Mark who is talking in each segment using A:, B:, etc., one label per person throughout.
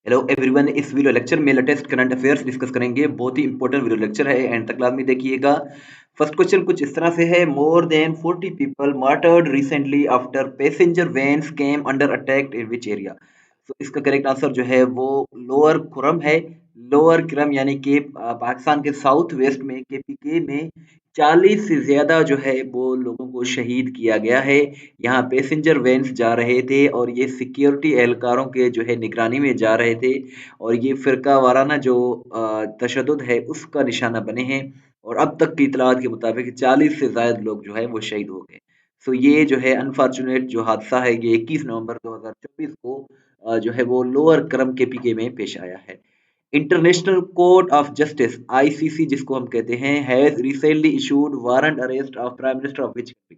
A: Hello everyone, इस video lecture में latest current affairs discuss करेंगे। बहुत ही इंपॉर्टेंट वीडियो लेक्चर है, एंड तक लाजमी देखिएगा। फर्स्ट क्वेश्चन कुछ इस तरह से है। More than 40 people martyred recently after passenger vans came under attack in which area. तो इसका करेक्ट आंसर जो है वो लोअर खुरम है। लोअर खुरम यानी कि पाकिस्तान के साउथ वेस्ट में केपीके में 40 से ज्यादा जो है वो लोगों को शहीद किया गया है। यहाँ पैसेंजर वैन्स जा रहे थे और ये सिक्योरिटी एहलकारों के जो है निगरानी में जा रहे थे, और ये फिरका वाराना जो तशद्दुद है उसका निशाना बने हैं। और अब तक की इतलात के मुताबिक 40 से ज्यादा लोग जो है वो शहीद हो गए। सो ये जो है अनफॉर्चुनेट जो हादसा है ये 21 नवंबर 2024 को जो है वो लोअर करम के पीके में पेश आया है। International court of justice ICC जिसको हम कहते हैं has recently issued warrant arrest of prime minister of which country.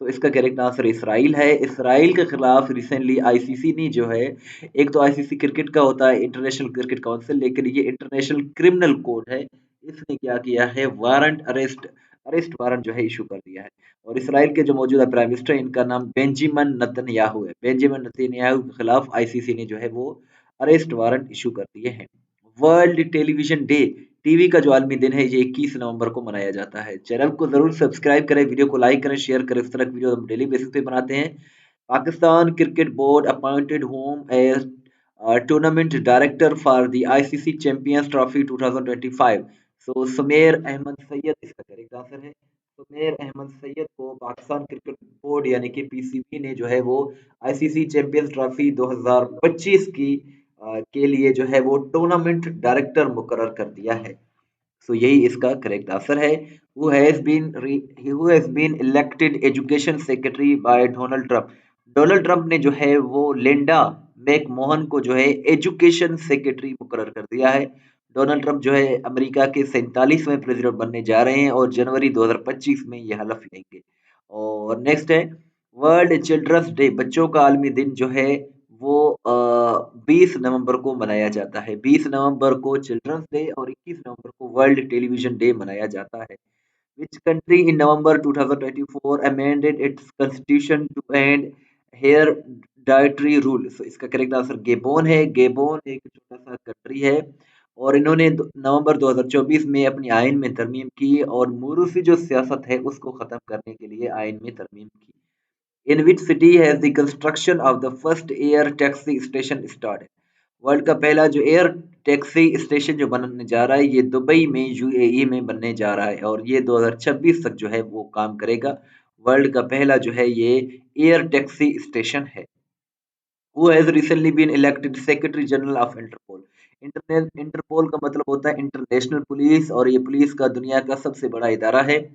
A: तो इसका करेक्ट आंसर इसराइल है। इसराइल के खिलाफ रिसेंटली आईसीसी ने जो है, एक तो आईसीसी क्रिकेट का होता है इंटरनेशनल क्रिकेट काउंसिल, लेकिन ये इंटरनेशनल क्रिमिनल कोर्ट है। इसने क्या किया है, वारंट अरेस्ट अरेस्ट वारंट जो है इशू कर दिया है। और इसराइल के जो मौजूदा प्राइम मिनिस्टर है इनका नाम बेंजामिन नेतन्याहू है। बेंजामिन नेतन्याहू के खिलाफ आईसीसी ने जो है वो अरेस्ट वारंट इशू कर दिए हैं। वर्ल्ड टेलीविजन डे, टीवी का जो आलमी दिन है ये 21 नवंबर को मनाया जाता है। चैनल को जरूर सब्सक्राइब करें, वीडियो को लाइक करें, शेयर करें। इस तरह की वीडियो हम डेली बेसिस पे बनाते हैं। Pakistan cricket board appointed home as tournament director for the ICC Champions Trophy 2025। So Sumer Ahmed Syed इसका करेक्ट आंसर है। सुमेर अहमद सैयद को पाकिस्तान क्रिकेट बोर्ड यानी कि पीसीबी ने जो है वो आईसीसी चैंपियंस ट्रॉफी 2025 की के लिए जो है वो टूर्नामेंट डायरेक्टर मुकर्रर कर दिया है। सो यही इसका करेक्ट आंसर है। Who has been elected education secretary by Donald Trump. Donald Trump ने जो है वो लिंडा मैकमोहन को जो है एजुकेशन सेक्रेटरी मुकर्रर कर दिया है। डोनाल्ड ट्रंप जो है अमेरिका के 47वें प्रेसिडेंट बनने जा रहे हैं और जनवरी 2025 में ये हलफ लेंगे। और नेक्स्ट है वर्ल्ड चिल्ड्रंस डे, बच्चों का आलमी दिन जो है वो 20 नवंबर को मनाया जाता है। 20 नवंबर को चिल्ड्रंस डे और 21 नवंबर को वर्ल्ड टेलीविजन डे मनाया जाता है। Which country in November 2024 amended its constitution to end hereditary rule? So इसका करेक्ट आंसर गेबोन है। गेबोन एक छोटा सा कंट्री है और इन्होंने नवंबर 2024 में अपनी आइन में तरमीम की और मुरूसी जो सियासत है उसको खत्म करने के लिए आइन में तरमीम की। In which city has the construction of the first air taxi station started? World का पहला जो एयर टैक्सी स्टेशन जो बनने जा रहा है ये दुबई में यूएई में बनने जा रहा है और ये 2026 तक जो है वो काम करेगा। वर्ल्ड का पहला जो है ये एयर टैक्सी स्टेशन है। Who has recently been elected secretary general of Interpol. Interpol का मतलब होता है इंटरनेशनल पुलिस, और ये पुलिस का दुनिया का सबसे बड़ा इदारा है।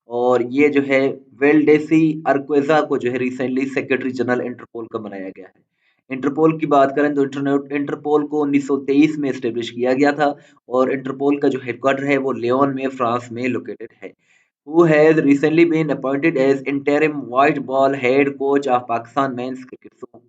A: और ये जो है वेल्डेसी अर्क्वेजा को जो है रिसेंटली सेक्रेटरी जनरल इंटरपोल का बनाया गया है। इंटरपोल की बात करें तो इंटरपोल को 1923 में एस्टेब्लिश किया गया था और इंटरपोल का जो हेडक्वार्टर है वो लियोन में फ्रांस में लोकेटेड है। Who has recently been appointed as interim white ball head coach of Pakistan men's cricket? So,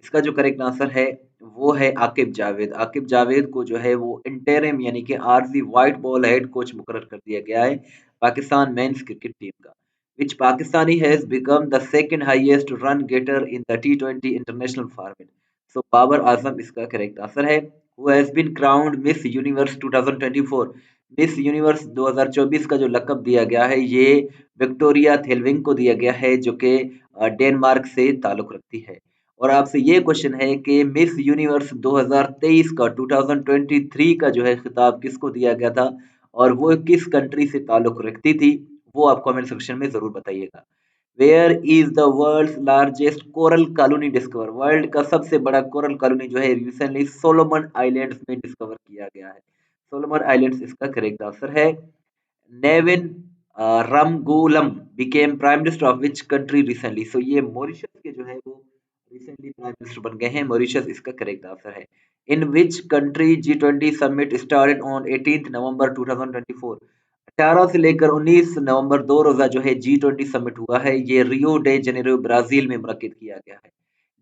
A: इसका जो करेक्ट आंसर है वो है आकिब जावेद। आकिब जावेद को जो है वो इंटरिम यानी कि आरजी व्हाइट बॉल हेड कोच मुकर्रर कर दिया गया है पाकिस्तान मेंस क्रिकेट टीम का। Which Pakistani has become the second highest run getter in the T20 international format? So Babar Azam इसका करेक्ट आंसर है। Who has been crowned Miss Universe 2024? Miss Universe 2024 का जो लकब दिया गया है ये विक्टोरिया थेलविंग को दिया गया है जो कि डेनमार्क से ताल्लुक रखती है। और आपसे ये क्वेश्चन है कि मिस यूनिवर्स 2023 का 2023 का जो है खिताब किसको दिया गया था और वो किस कंट्री से ताल्लुक रखती थी, वो आप कमेंट सेक्शन में जरूर बताइएगा। Where is the world's largest coral colony discover. World का सबसे बड़ा कोरल कॉलोनी जो है रिसेंटली सोलोमन आइलैंड्स में डिस्कवर किया गया है। सोलोमन आइलैंड्स इसका करेक्ट आंसर है। Navin Ramgoolam became prime minister of which country recently. So ये मॉरिशस के जो है वो रिसेंटली प्राइम मिनिस्टर बन गए हैं। मॉरिशस इसका करेक्ट आंसर है। In which country G20 summit started on 18 November 2024। 18 से लेकर 19 नवंबर 2 रोजा जो है G20 समिट हुआ है, ये रियो डे जनेरो ब्राजील में मुनक्किद किया गया है।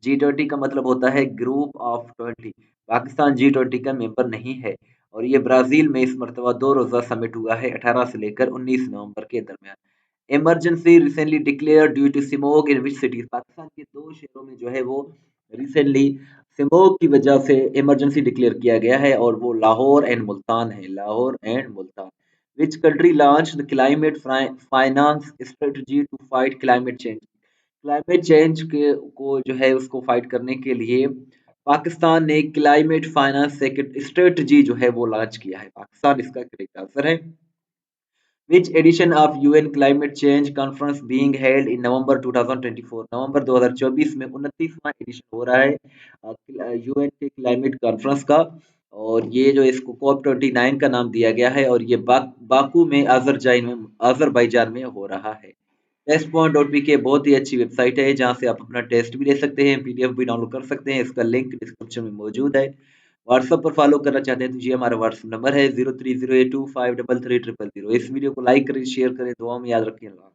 A: G20 का मतलब होता है ग्रुप ऑफ 20। पाकिस्तान G20 का मेंबर नहीं है और ये ब्राजील में इस मरतबा 2 रोजा समिट हुआ है 18 से लेकर 19 नवंबर के दरमियान। Emergency recently declare due to smoke in which cities. Pakistan के दो शहरों में जो है वो रिसेंटली स्मोक की वजह से इमरजेंसी डिक्लेयर किया गया है और वो लाहौर एंड मुल्तान है, Lahore and Multan. Which country launch the climate finance strategy to fight climate change? Climate change के को जो है उसको फाइट करने के लिए पाकिस्तान ने क्लाइमेट फाइनेंस स्ट्रेटजी जो है वो लॉन्च किया है। पाकिस्तान इसका करेक्ट आंसर है। Which edition of UN Climate Change Conference being held in November 2024? नवंबर 2024 में 29वां एडिशन हो रहा है यूएन के क्लाइमेट कॉन्फ्रेंस का। और ये जो इसको कॉप 29 का नाम दिया गया है और ये बाकू में अजरबैजान में हो रहा है। टेस्ट पॉइंट डॉट पी के बहुत ही अच्छी वेबसाइट है जहाँ से आप अपना टेस्ट भी ले सकते हैं, पीडीएफ भी डाउनलोड कर सकते हैं। इसका लिंक डिस्क्रिप्शन में मौजूद है। व्हाट्सएप पर फॉलो करना चाहते हैं तो जी हमारा व्हाट्सएप नंबर है 0308253300। इस वीडियो को लाइक करें, शेयर करें, दुआ में याद रखें। अल्लाह।